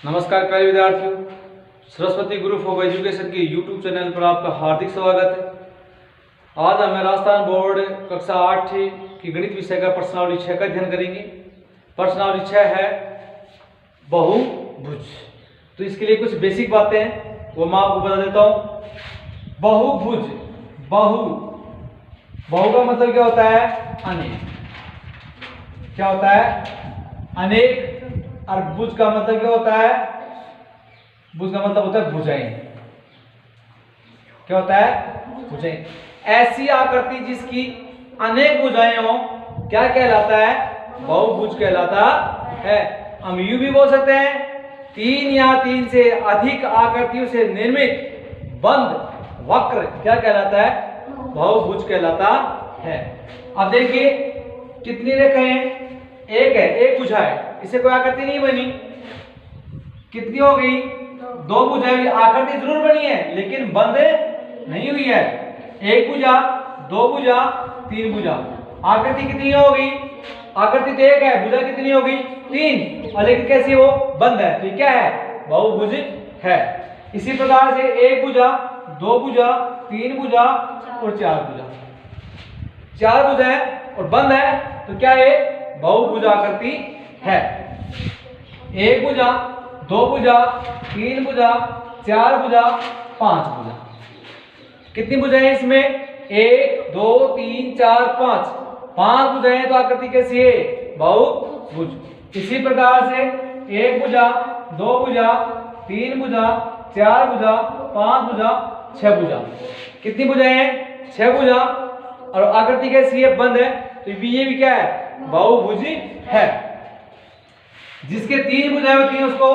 नमस्कार प्यारे विद्यार्थियों, सरस्वती ग्रुप ऑफ एजुकेशन के यूट्यूब चैनल पर आपका हार्दिक स्वागत है। आज हम राजस्थान बोर्ड कक्षा 8 की गणित विषय का प्रश्नावली 6 का अध्ययन करेंगे। प्रश्नावली 6 है बहुभुज। तो इसके लिए कुछ बेसिक बातें हैं वो मैं आपको बता देता हूँ। बहुभुज, बहु का मतलब क्या होता है? अनेक। क्या होता है? अनेक। और भुज का मतलब क्या होता है? भुज का मतलब होता है भुजाएं। क्या होता है? भुजाएं। ऐसी आकृति जिसकी अनेक भुजाएं हो क्या कहलाता है? बहुभुज कहलाता है। हम यूं भी बोल सकते हैं, 3 या 3 से अधिक आकृतियों से निर्मित बंद वक्र क्या कहलाता है? बहुभुज कहलाता है। अब देखिए कितनी रेखाएं हैं? एक है, एक भुजा है, इससे कोई आकृति नहीं बनी। कितनी हो गई? 2 भुजाएं। आकृति जरूर बनी है लेकिन बंद नहीं हुई है। एक भुजा, 2 भुजा, 3 भुजा। आकृति कितनी हो गई? आकृति तो एक है, भुजा कितनी हो गई? 3। और लेकिन कैसी वो? बंद है। तो क्या है? बहुभुज है। इसी प्रकार से एक भुजा, 2 भुजा, 3 भुजा और 4 भुजा। 4 भुजाएं और बंद है तो क्या है? बहुभुज आकृति है। एक भुजा, 2 भुजा, 3 भुजा, 4 भुजा, 5 भुजा। कितनी भुजाएं इसमें? 1 2 3 4 5। 5 भुजाएं तो आकृति कैसी है? बहुभुज। इसी प्रकार से एक भुजा, 2 भुजा, 3 भुजा, 4 भुजा, 5 भुजा, 6 भुजा। कितनी भुजाएं? 6 भुजा। और आकृति कैसी है? बंद है। तो ये भी क्या है? बहुभुज है। जिसके 3 भुजाएं होती हैं उसको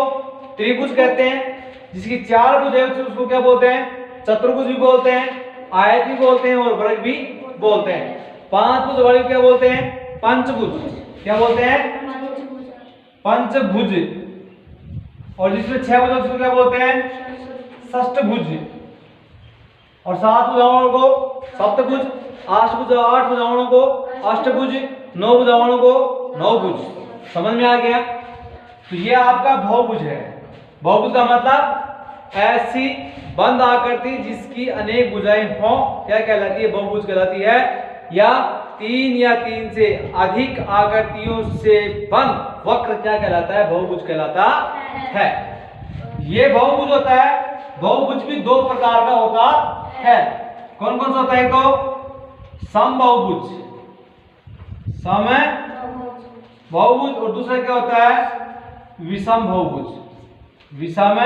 त्रिभुज कहते हैं। जिसकी 4 भुजाएं होती हैं उसको क्या बोलते हैं? चतुर्भुज भी बोलते हैं, आयत भी बोलते हैं और वर्ग भी बोलते हैं। 5 भुज वाले क्या बोलते हैं? पंचभुज। क्या बोलते हैं? पंचभुज। और जिसमें 6 भुजा उसको क्या बोलते हैं? षष्ठभुज। और 7 भुजाओं को सप्तभुज, 8 भुजाओं को अष्टभुज, 9 भुजाओं को नवभुज। समझ में आ गया? तो ये आपका बहुभुज है। बहुभुज का मतलब ऐसी बंद आकृति जिसकी अनेक भुजाएं हो क्या कहलाती है? बहुभुज कहलाती है। या 3 या 3 से अधिक आकृतियों से बंद वक्र क्या कहलाता है? बहुभुज कहलाता है। ये बहुभुज होता है। बहुभुज भी 2 प्रकार का होता है। कौन कौन सा होता है? तो समबाहुभुज, सम बहुभुज। और दूसरा क्या होता है? विषम बहुभुज, विषम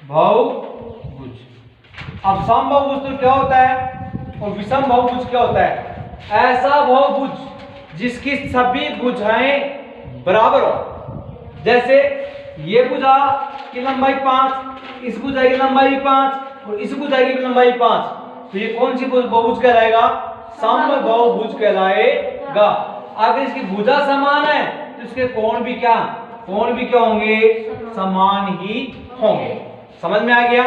बहुभुज। अब सम बहुभुज तो क्या होता है और विषम बहुभुज क्या होता है? ऐसा बहुभुज जिसकी सभी भुजाएं बराबर हो। जैसे ये भुजा की लंबाई 5, इस भुजा की लंबाई 5 और इस भुजा की लंबाई 5। तो ये कौन सी बहुभुज कहलाएगा? समबाहुभुज कहलाएगा। अगर इसकी भुजा समान है तो इसके कोण भी क्या होंगे? समान ही होंगे। समझ में आ गया?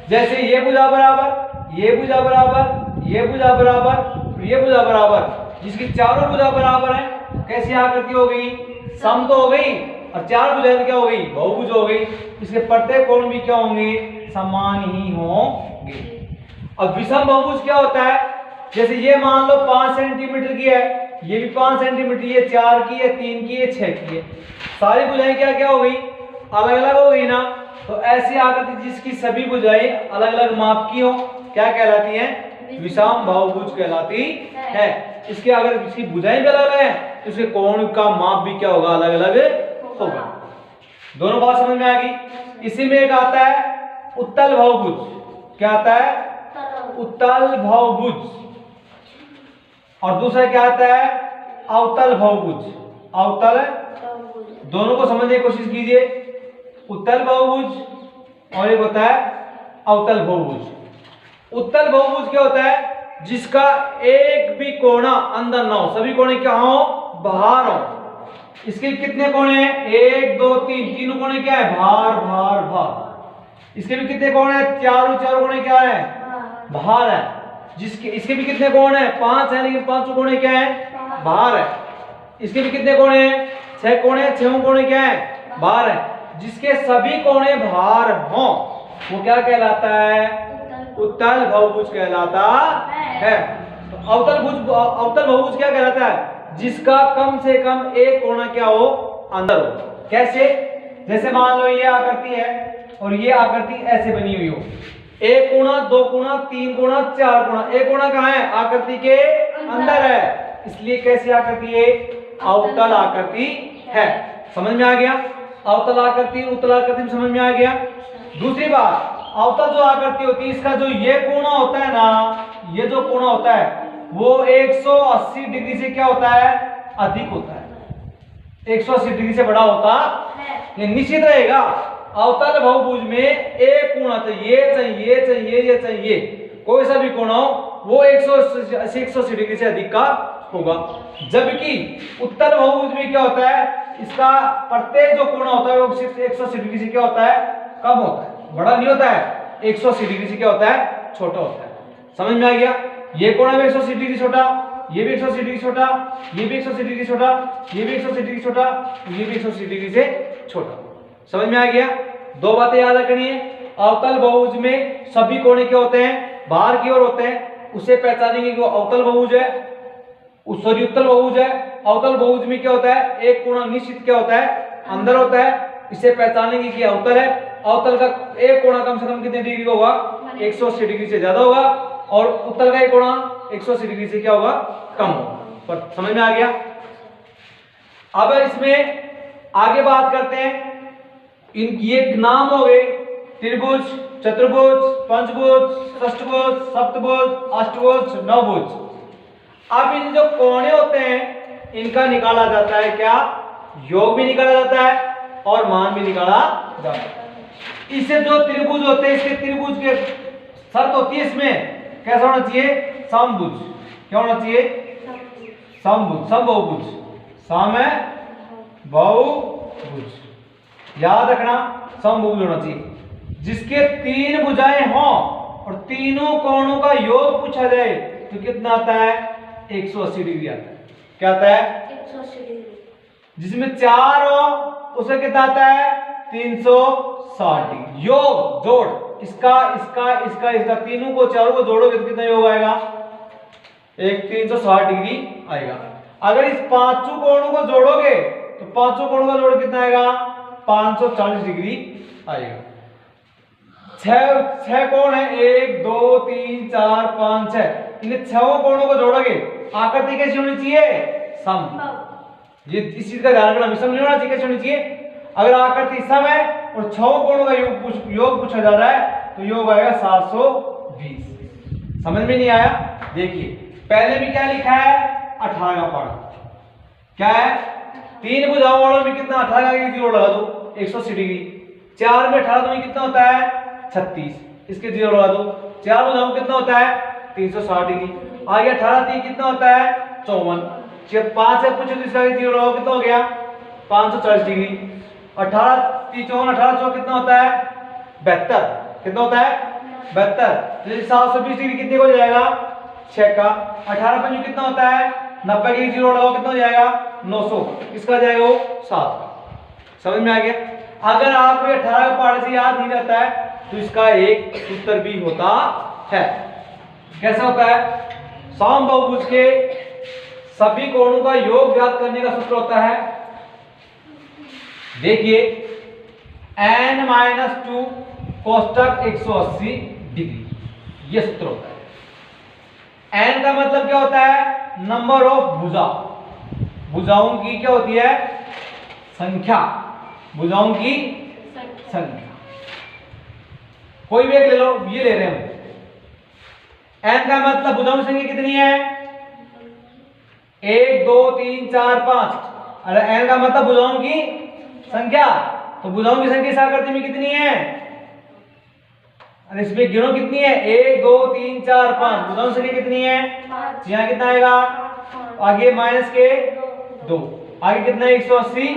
जैसे ये भुजा बराबर, ये भुजा बराबर, ये भुजा बराबर, ये भुजा बराबर। जिसकी चारों भुजा बराबर है कैसी आकृति हो गई? सम तो हो गई। और 4 भुजाएं क्या हो गई? बहुभुज हो गई। इसके प्रत्येक कोण भी क्या होंगे? समान ही होंगे। अब विषम बहुभुज क्या होता है? जैसे ये मान लो 5 सेंटीमीटर की है, ये भी 5 सेंटीमीटर, ये 4 की है, 3 की है, 6 की है। सारी भुजाएं क्या हो गई? अलग अलग हो गई ना। तो ऐसी आकृति जिसकी सभी भुजाएं अलग अलग माप की हो क्या कहलाती हैं? विषम बहुभुज कहलाती है। इसके अगर इसकी भुजाएं भी अलग अलग है तो इसके कोण का माप भी क्या होगा? अलग अलग होगा। दोनों बात समझ में आ गई? इसी में एक आता है उत्तल बहुभुज। क्या आता है? उत्तल बहुभुज। और दूसरा क्या आता है? अवतल बहुभुज। अवतल। दोनों को समझने की कोशिश कीजिए। उत्तल बहुभुज और एक होता है अवतल बहुभुज। उत्तल बहुभुज क्या होता है? जिसका एक भी कोना अंदर ना हो, सभी कोने क्या हो? बाहर हो। इसके कितने कोने हैं? 1 2 3। तीनों कोने क्या है? बाहर। इसके भी कितने कोण है? चारों कोने क्या है? बाहर है। इसके भी कितने कोण है? 5 है लेकिन 5 कोने क्या है? बाहर है। इसके भी कितने कोने हैं? 6 कोने हैं, 6 कोने क्या है? बाहर है। जिसके सभी कोणे भार हों वो क्या कहलाता है? उत्तल बहुभुज कहलाता है। तो अवतल बहुभुज क्या कहलाता है? जिसका कम से कम एक कोना क्या हो? अंदर हो। कैसे? जैसे मान लो ये आकृति है और ये आकृति ऐसे बनी हुई हो, एक कोना, दो कोना, तीन कोना, चार कोना। एक कोना कहाँ है? आकृति के अंदर है, इसलिए कैसी आकृति है? अवतल आकृति है। समझ में आ गया? अवतल आकृति उत्तल आकृति में समझ में आ गया। दूसरी बात, अवतल जो आकृति होती है इसका जो ये कोना होता है ना, ये जो कोना होता है वो 180 डिग्री से क्या होता है? अधिक होता है। 180 डिग्री से बड़ा होता है, ये निश्चित रहेगा। अवतल बहुभुज में एक कोना चाहिए, ये चाहिए, कोई सा भी कोना हो वो 180 डिग्री से अधिक का होगा। जबकि उत्तल बहुभुज में क्या होता है? इसका प्रत्येक जो कोना होता है वो 180 डिग्री से क्या होता है? कम होता है, बड़ा नहीं होता है। 180 डिग्री से क्या होता है? छोटा होता है। समझ में आ गया? ये कोना भी 180 डिग्री छोटा, ये भी 180 डिग्री छोटा, ये भी 180 डिग्री छोटा, ये भी 180 डिग्री छोटा, ये भी 180 डिग्री से छोटा। समझ में आ गया? दो बातें याद रखनी है। अवतल बहुभुज में सभी कोने क्या होते हैं? बाहर की ओर होते हैं, उसे पहचानेंगे कि वो अवतल बहुभुज है, सॉरी उत्तल बहुभुज है। अवतल बहुभुज में क्या होता है? एक कोना निश्चित क्या होता है? अंदर होता है, इसे पहचानेंगे कि अवतल है। अवतल का एक कोना कम से कम कितने डिग्री का होगा? 180 डिग्री से ज्यादा होगा, और उत्तल का एक कोना 180 डिग्री से क्या होगा? कम होगा। पर समझ में आ गया? अब इसमें आगे बात करते हैं। ये नाम हो गए त्रिभुज, चतुर्भुज, पंचभुज, षष्ठभुज, सप्तभुज, अष्टभुज, नवभुज। अब इन जो कोणे होते हैं इनका निकाला जाता है क्या? योग भी निकाला जाता है और मान भी निकाला जाता है। इससे जो त्रिभुज होते हैं, इसके त्रिभुज के शर्त होती है इसमें कैसा होना चाहिए? समभुज। क्या होना चाहिए? समभुज, समबाहुभुज, समबाहुभुज। याद रखना, समबाहुभुज होना चाहिए जिसके तीन भुजाएं हों और तीनों कोणों का योग पूछा जाए तो कितना आता है? 180 डिग्री आता है। क्या आता है? 180 डिग्री। जिसमें चार हो उसे कितना आता है? 360 डिग्री। योग जोड़, इसका इसका इसका इसका तीनों को चारों को जोड़ोगे तो कितना योग आएगा? एक 360 डिग्री आएगा। अगर इस पांचों कोणों को जोड़ोगे तो पांचों कोणों का जोड़ कितना आएगा? 540 डिग्री आएगा। छह कोण है, 1 2 3 4 5 6, इन छह कोणों को जोड़ोगे आकृति कैसी होनी चाहिए? सम। ये इस चीज का ध्यान रखना, विषम नहीं होना चाहिए। कैसी होनी चाहिए? अगर आकृति सम है और छह कोणों का योग पूछा जा रहा है तो योग आएगा 720। समझ में नहीं आया? देखिए पहले भी क्या लिखा है? 18 का पार्ट। क्या है? तीन भुजाओं वालों में कितना? 18 का जोड़ लगा दो 180 डिग्री। चार में 18 में कितना होता है? 36, इसके जीरो लगा दो। चार भुजाओं कितना होता है? 360 डिग्री। आगे 18 3 कितना होता है? 54। जब 5 से पूछो तो इसका जीरो लगाओ, कितना हो गया? 540 डिग्री। 18 3 54 18 4 कितना होता है? 72। कितना होता है? 72। तो 720 डिग्री कितने को हो जाएगा? 6 का। 18 पंजू कितना होता है? 90 के जीरो लगाओ, कितना हो जाएगा? 900। इसका जाएगा वो 7 का। समझ में आ गया? अगर आपको 18 पार्ट से याद नहीं रहता है तो इसका एक सूत्र भी होता है। कैसा होता है? समबाहुभुज के सभी कोणों का योग ज्ञात करने का सूत्र होता है, देखिए n-2 कोष्टक 180 डिग्री, यह सूत्र होता है। n का मतलब क्या होता है? नंबर ऑफ भुजा। भुजाओं की क्या होती है? संख्या। भुजाओं की संख्या। कोई भी एक ले लो, ये ले रहे हैं हम। n का मतलब भुजाओं की संख्या कितनी है? 1 2 3 4 5। अरे n का मतलब भुजाओं की संख्या, तो भुजाओं की संख्या इस आकृति में कितनी है? अरे इसमें गिनो कितनी है? 1 2 3 4 5। भुजाओं की संख्या कितनी है? यहाँ कितना आएगा? आगे माइनस के 2, आगे कितना है? 180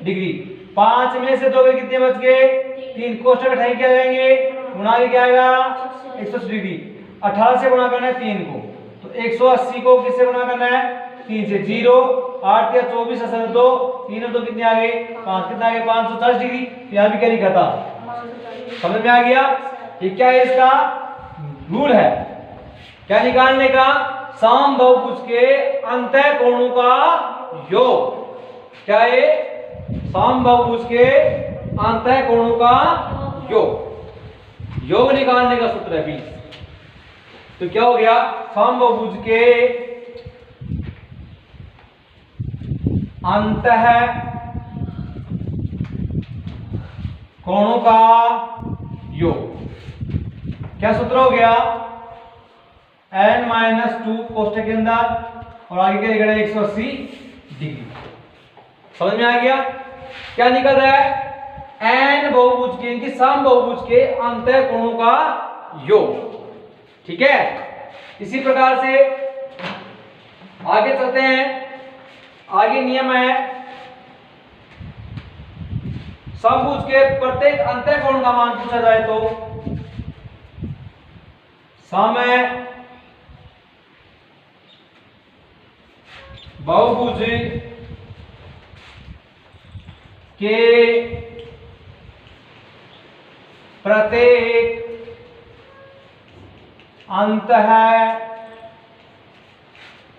डिग्री। 5 में से 2 के कितने बच गए? 3। कोष्टक हटाएंगे, क्या जाएंगे? गुणा के क्या आएगा? 180 डिग्री। 18 से गुणा करना है 3 को, तो 180 को किससे गुणा करना है? 3 से 0, 8 या 24 असल 2, 3 और 2 कितने आ गए 5, कितना आ गया 540 डिग्री। यहाँ भी क्या लिखा था, समझ में आ गया। ये क्या है, इसका रूल है क्या निकालने का, समबाहुभुज के अंतः कोणों का योग। क्या है, समबाहुभुज के अंतः कोणों का योग निकालने का सूत्र है 20। तो क्या हो गया, समबाहुभुज के अंतः कोणों का योग, क्या सूत्र हो गया, n-2 कोष्ठक के अंदर और आगे क्या लिखा है 180 डिग्री। समझ में आ गया क्या निकल रहा है, n बहुभुज के इनकी समबाहुभुज के अंतः कोणों का योग। ठीक है, इसी प्रकार से आगे चलते हैं। आगे नियम है, समभुज के प्रत्येक अंतः कोण का मान पूछा जाए तो समय बहुभुज के प्रत्येक अंतः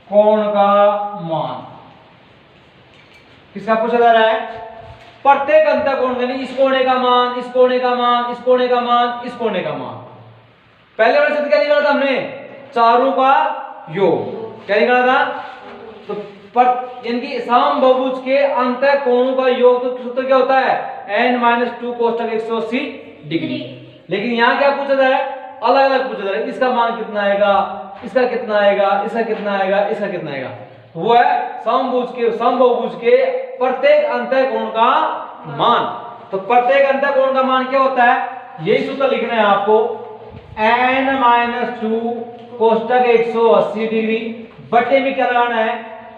कोण का मान, किसका पूछा जा रहा है, प्रत्येक अंतः कोण, यानी इस कोणे का मान, इस कोणे का मान, इस कोणे का मान, इस कोणे का मान। पहले वाले सूत्र क्या निकाला था हमने, चारों का योग। क्या निकाला था, तो इनकी समबाहुभुज के अंतः कोणों का योग, तो सूत्र क्या होता है n-2 कोष्ठक 180 डिग्री। लेकिन यहाँ क्या पूछा जा रहा है, अलग अलग पूछा जा रहा है, इसका मान कितना आएगा, इसका कितना आएगा, इसका कितना आएगा, इसका कितना आएगा। वो है समबाहुभुज के प्रत्येक अंतः कोण का मान। तो प्रत्येक अंतः कोण का मान क्या होता है, यही सूत्र लिखना है आपको, n-2 कोष्ठक 180 डिग्री बटे में क्या लगाना है,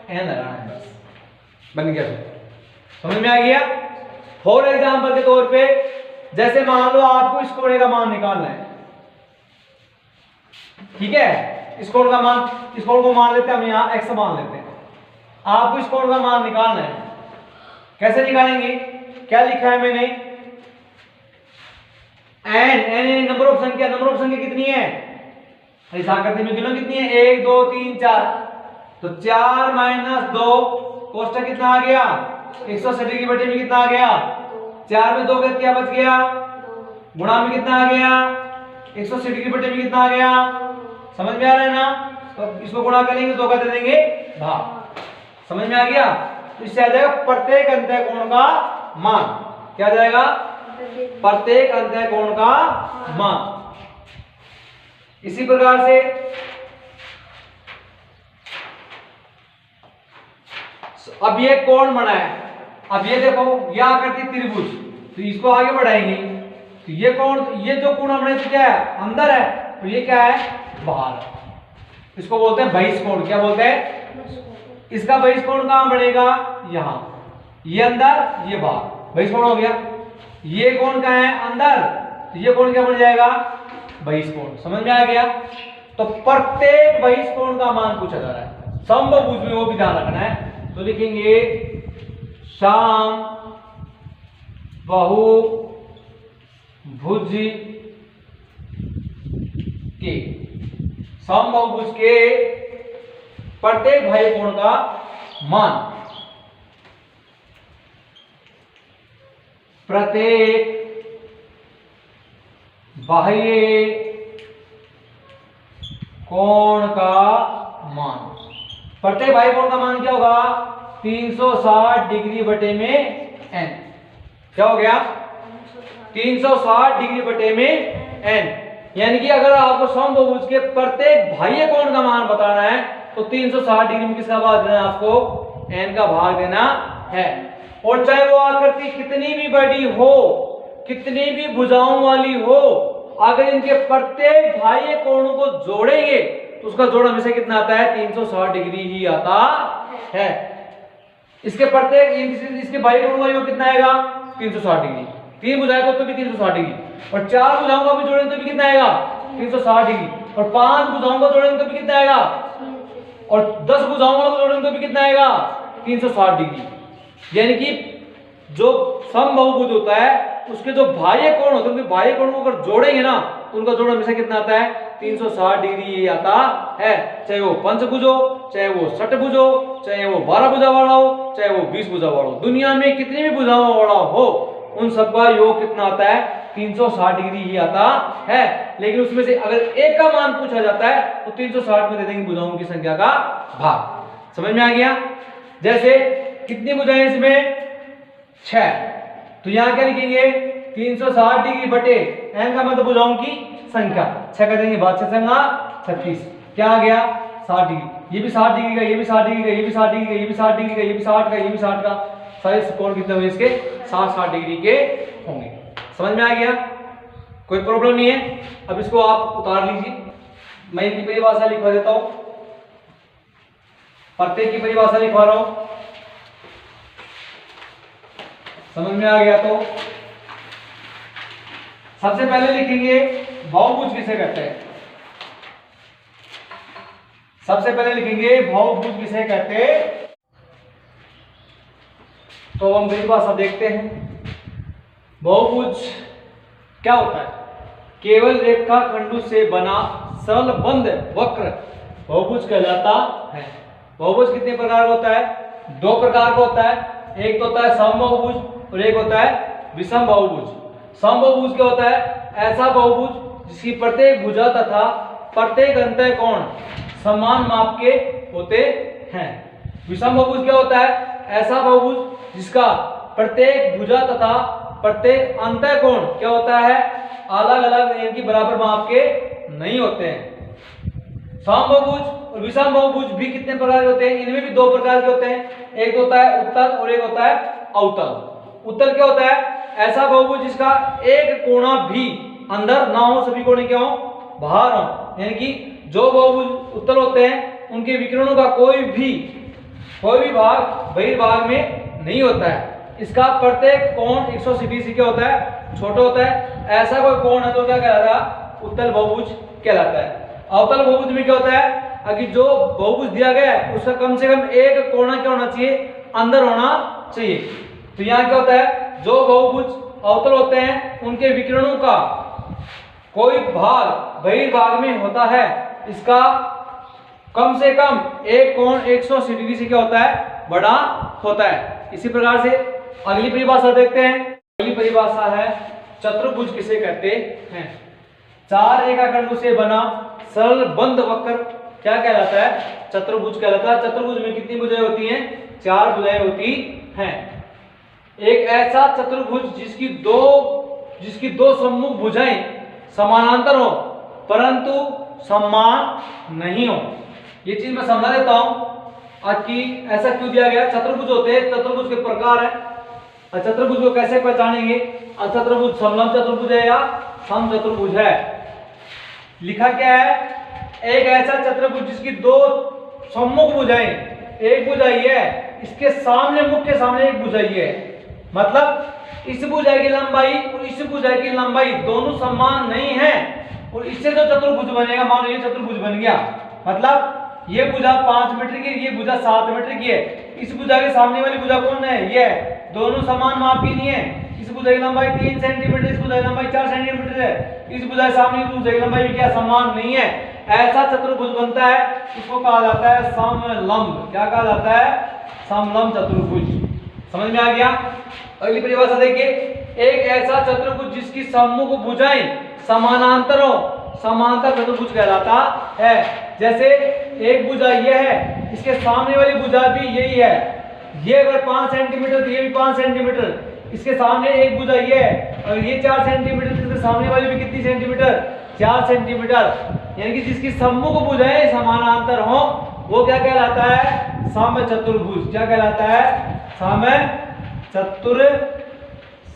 n लगाना है, बस बन गया सूत्र। समझ में आ गया। फॉर एग्जांपल के तौर पे, जैसे मान लो आपको इस कोण का मान निकालना है, ठीक है, इस कोण का मान, इस कोण को मान लेते हैं हम, यहां x मान लेते हैं। आपको इस कोण का मान निकालना है, कैसे निकालेंगे, क्या लिखा है मैंने, n नंबर ऑफ संख्या, नंबर ऑफ संख्या कितनी है, हिसाब करते हैं गिनो कितनी है, 1 2 3 4, तो 4 - 2 कोष्ठक कितना आ गया 180 डिग्री बटे में कितना आ गया, 4 में 2 का क्या बच गया, गुणा में कितना आ गया 180 डिग्री बटे में कितना आ गया। समझ में आ रहा है ना, तो इसको गुणा करेंगे 2 का दे देंगे भाग। समझ में आ गया। तो इससे आ जाएगा प्रत्येक अंतः कोण का मान, क्या आ जाएगा, प्रत्येक अंतः कोण का मान। इसी प्रकार से अब ये कोण बना है, अब ये देखो यह आकृति त्रिभुज, तो इसको आगे बढ़ाएंगे, तो ये कोण, ये जो कोण बने तो क्या है अंदर है, तो ये क्या है बाहर, इसको बोलते हैं बहिष्कोण। क्या बोलते हैं, इसका बहिष्कोण कहां बढ़ेगा, यहां, ये अंदर ये बाहर, बहिष्कोण हो गया। ये कोण कहां है अंदर, तो ये कोण क्या बन जाएगा बहिष्कोण। समझ में आ गया। तो प्रत्येक बहिष्कोण का मान पूछा जा रहा है, समबाहुभुज में वो भी ध्यान रखना है। तो लिखेंगे समबाहुभुज के, समबाहुभुज के प्रत्येक बाह्य कोण का मान, प्रत्येक बाह्य कोण का मान, प्रत्येक बाह्य कोण का मान क्या होगा 360 डिग्री बटे में n। क्या हो गया 360 डिग्री बटे में n। यानी कि अगर आपको समबाहुभुज के प्रत्येक बाह्य कोण का मान बताना है तो 360 डिग्री में किसका भाग देना है, आपको n का भाग देना है। और चाहे वो आकृति कितनी भी बड़ी हो, कितनी भी भुजाओं वाली हो, अगर इनके प्रत्येक बाह्य कोणों को जोड़ेंगे तो उसका जोड़ हमेशा कितना आता है 360 डिग्री ही आता है। इसके प्रत्येक, इसके बाह्य कोण का योग कितना आएगा 360 डिग्री। 3 भुजाएं तो भी 360 डिग्री, और 4 भुजाओं का भी जोड़ेंगे तो भी कितना आएगा 360 डिग्री, और 5 भुजाओं को जोड़ेंगे तो भी कितना आएगा, और 10 भुजाओं वाला जोड़ेंगे तो भी कितना आएगा 360 डिग्री। यानी कि जो समबाहुभुज होता है उसके जो बाह्य कोण होते हैं, उनके बाह्य कोण को अगर जोड़ेंगे ना तो उनका जोड़ हमेशा कितना आता है 360 डिग्री ये आता है। चाहे वो पंचभुज हो, चाहे वो षटभुज हो, चाहे वो 12 भुजा वाला हो, चाहे वो 20 भुजा वाला हो, दुनिया में कितनी भी भुजाओं वाला हो उन सबका योग कितना आता है 360 डिग्री ही आता है। लेकिन उसमें से अगर एक का मान पूछा जाता है तो 360 में दे देंगे भुजाओं की संख्या का भाग। समझ में आ गया? जैसे कितनी भुजाएं इसमें 6, तो यहां क्या लिखेंगे 360 डिग्री बटे n का मतलब भुजाओं की संख्या, 6 कर देंगे 5 संगा 36, क्या आ गया 60 डिग्री। ये भी 60 डिग्री का, ये भी 60 डिग्री का, ये भी 60 डिग्री का, ये भी 60 डिग्री का, ये भी 60 का, ये भी 60 का, सारे कोण कितने हुए इसके 60 डिग्री के होंगे। समझ में आ गया? कोई प्रॉब्लम नहीं है। अब इसको आप उतार लीजिए, मैं इनकी परिभाषा लिखवा देता हूं, प्रत्येक की परिभाषा लिखवा रहा हूं। समझ में आ गया? तो सबसे पहले लिखेंगे बहुभुज किसे कहते हैं। सबसे पहले लिखेंगे बहुभुज किसे कहते हैं। तो हम परिभाषा देखते हैं। बहुभुज क्या होता है? केवल रेखाखंडों से बना सरल बंद वक्र बहुभुज कहलाता है। बहुभुज कितने प्रकार का होता है? 2 प्रकार का होता है। एक तो होता है समबाहुभुज और एक होता है विषम बहुभुज। समबाहुभुज क्या होता है? ऐसा बहुभुज जिसकी प्रत्येक भुजा तथा प्रत्येक अंतःकोण समान माप के होते हैं। विषम बहुभुज क्या होता है? ऐसा बहुभुज जिसका प्रत्येक भुजा तथा प्रत्येक अंतःकोण क्या होता है? अलग अलग यानी कि बराबर माप के नहीं होते हैं। समबाहुभुज और विषम बहुभुज भी कितने प्रकार के होते हैं? इनमें भी 2 प्रकार के होते हैं। एक होता है उत्तल और एक होता है अवतल। उत्तल क्या होता है? ऐसा बहुभुज जिसका एक कोणा भी अंदर ना हो, सभी कोणे क्या हो? बाहर हो। यानी कि जो बहुभुज उत्तल होते हैं उनके विकिरणों का कोई भी भाग बहिर्भाग में नहीं होता है। इसका प्रत्येक कोण 180 डिग्री से क्या होता है? छोटा होता है। ऐसा कोई कोण है तो क्या कहलाता है? उत्तल बहुभुज कहलाता है। अवतल बहुभुज में क्या होता है? अगर जो बहुभुज दिया गया है उसका कम से कम एक कोणा क्या होना चाहिए? अंदर होना चाहिए। तो यहाँ क्या होता है? जो बहुभुज अवतल होते हैं उनके विकिरणों का कोई भाग बहिर्भाग में होता है। इसका कम से कम एक कोण 180 डिग्री से क्या होता है? बड़ा होता है। इसी प्रकार से अगली परिभाषा देखते हैं। अगली परिभाषा है चतुर्भुज किसे कहते हैं। 4 रेखाखंडों से बना सरल बंद वक्र क्या कहलाता है? चतुर्भुज कहलाता है। चतुर्भुज में कितनी भुजाएं होती हैं? 4 भुजाएं होती हैं। एक ऐसा चतुर्भुज जिसकी दो सम्मुख भुजाएं समानांतर हो परंतु समान नहीं हो। ये चीज मैं समझा देता हूं कि ऐसा क्यों दिया गया। चतुर्भुज होते हैं, चतुर्भुज के प्रकार है। चतुर्भुज को कैसे पहचानेंगे? चतुर्भुज समलंब चतुर्भुज है या सम चतुर्भुज है। लिखा क्या है? एक ऐसा चतुर्भुज जिसकी 2 सम्मुख भुजाएं, एक भुजा ये है, इसके सामने मुख्य सामने एक भुजा ये है। मतलब इस भुजा की लंबाई और इस भुजा की लंबाई दोनों समान नहीं है और इससे जो चतुर्भुज बनेगा, मान लो ये चतुर्भुज बन गया, मतलब ये भुजा 5 मीटर की, ये भुजा 7 मीटर की है। इस भुजा के सामने वाली भुजा कौन है? ये है। दोनों समान माप की नहीं है। इस भुजा की लंबाई 3 सेंटीमीटर, इस भुजा की लंबाई 4 सेंटीमीटर है। इस भुजा के सामने भुजा की लंबाई भी क्या समान नहीं है। ऐसा चतुर्भुज बनता है, इसको कहा जाता है समलंब। क्या कहा जाता है? समलंब चतुर्भुज। समझ में आ गया? अगली परिभाषा देखिए। एक ऐसा चतुर्भुज जिसकी सम्मुख भुजाएं समानांतर हो, समांतर चतुर्भुज कहलाता है। जैसे एक भुजा ये है, इसके सामने वाली भुजा भी यही है। ये अगर 5 सेंटीमीटर तो ये भी 5 सेंटीमीटर, इसके सामने एक भुजा ये है और ये 4 सेंटीमीटर, इसके सामने वाली भी कितनी सेंटीमीटर? 4 सेंटीमीटर। यानी कि जिसकी सम्मुख भुजाएं समानांतर हो वो क्या कहलाता है? समचतुर्भुज। क्या कहलाता है?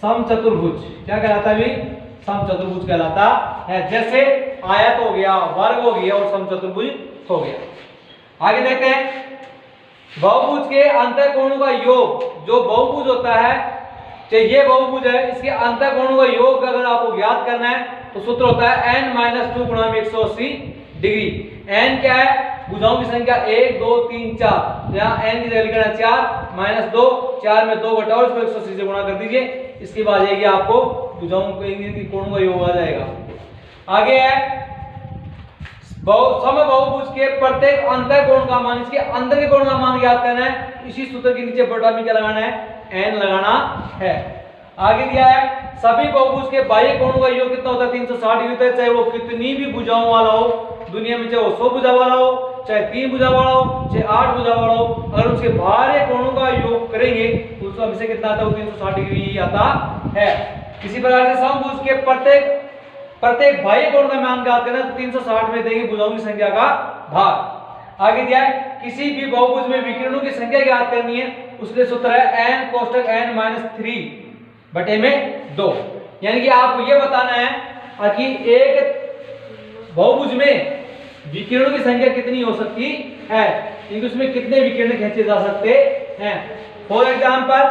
समचतुर्भुज। क्या कहलाता है? समचतुर्भुज कहलाता है। जैसे आयत हो गया, वर्ग हो गया और समचतुर्भुज हो गया। आगे देखते हैं बहुभुज के अंतःकोणों का योग। जो बहुभुज होता है, चाहे ये बहुभुज है, इसके अंतःकोणों का योग अगर आपको ज्ञात करना है तो सूत्र होता है n - 2 × 180 डिग्री। n क्या है? भुजाओं की संख्या 1 2 3 4, यहाँ n की जगह लिखना 4 - 2, 4 में 2 घटाओ, इसको 180 से गुणा कर दीजिए, इसके बाद आएगी आपको भुजाओं के कोणों का योग आ जाएगा। आगे है समबाहुभुज के प्रत्येक अंतर कोण का मान, इसके अंदर के कोण का मान ज्ञात करना है। इसी सूत्र के नीचे बटा में क्या लगाना है, n लगाना है। आगे दिया है सभी बहुभुज के बाह्य कोणों का योग कितना होता है, 360 डिग्री होता है, चाहे वो कितनी भी भुजाओं वाला हो दुनिया में, चाहे वो 100 भुजा वाला हो, चाहे 3 भुजा वाला हो, चाहे 8 भुजा वाला हो, अगर उसके बाह्य कोणों का योग करेंगे तो उसका हमसे कितना आता है, 360 डिग्री ही आता है। इसी प्रकार से समभुज के प्रत्येक बाह्य कोण का मान ज्ञात करना, तो 360 में देंगे भुजाओं की संख्या का भाग। आगे दिया है किसी भी बहुभुज में विकिरणों की संख्या ज्ञात करनी है, उसके सूत्र है n कोष्टक n - 3 बटे में 2, यानी कि आपको यह बताना है कि एक बहुभुज में विकिरणों की संख्या कितनी हो सकती है, क्योंकि उसमें कितने विकिरण खींचे जा सकते हैं। फॉर एग्जांपल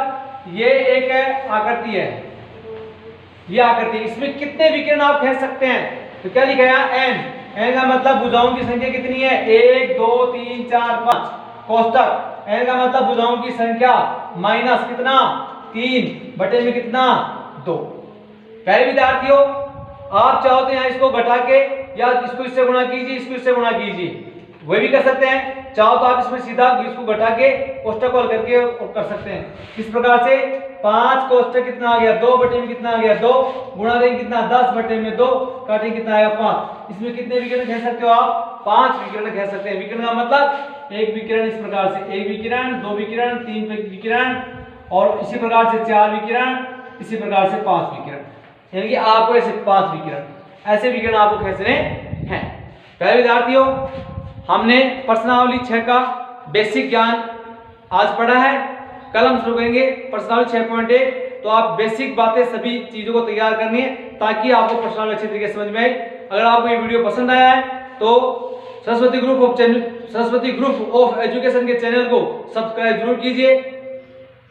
ये एक आकृति है, ये आकृति, इसमें कितने विकिरण आप खींच सकते हैं, तो क्या लिखा है n का मतलब भुजाओं की संख्या कितनी है, 1 2 3 4 5, कोष्टक n का मतलब भुजाओं की संख्या माइनस कितना 3 बटे में कितना 2। पहले विद्यार्थियों आप चाहो तो यहाँ इसको घटा के या इसको इससे गुणा कीजिए, इसको इससे गुणा कीजिए, वही भी कर सकते हैं। चाहो तो आप इसमें सीधा इसको घटा के कोष्टक को हल करके कर सकते हैं। इस प्रकार से 5 कोष्टक कितना आ गया, 2 बटे में कितना आ गया 2, गुणा करेंगे कितना 10 बटे में 2, काटेंगे कितना आएगा 5। इसमें कितने विकिरण कह सकते हो आप, 5 विकिरण कह सकते हैं। विकिरण का मतलब एक विकिरण इस प्रकार से, एक विकिरण, 2 विकिरण, 3 विकिरण, और इसी प्रकार से 4 विकिरण, इसी प्रकार से 5 विकिरण, यानी कि आपको ऐसे 5 विकिरण, ऐसे विकिरण आपको खींचने हैं। पहले विद्यार्थियों हमने प्रश्नावली 6 का बेसिक ज्ञान आज पढ़ा है। कल हम शुरू करेंगे प्रश्नावली 6.1। तो आप बेसिक बातें सभी चीजों को तैयार करनी है ताकि आपको प्रश्नावली अच्छी तरीके से समझ में आए। अगर आपको ये वीडियो पसंद आया है तो सरस्वती ग्रुप ऑफ एजुकेशन के चैनल को सब्सक्राइब जरूर कीजिए,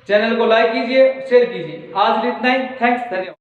चैनल को लाइक कीजिए, शेयर कीजिए। आज इतना ही, थैंक्स, धन्यवाद।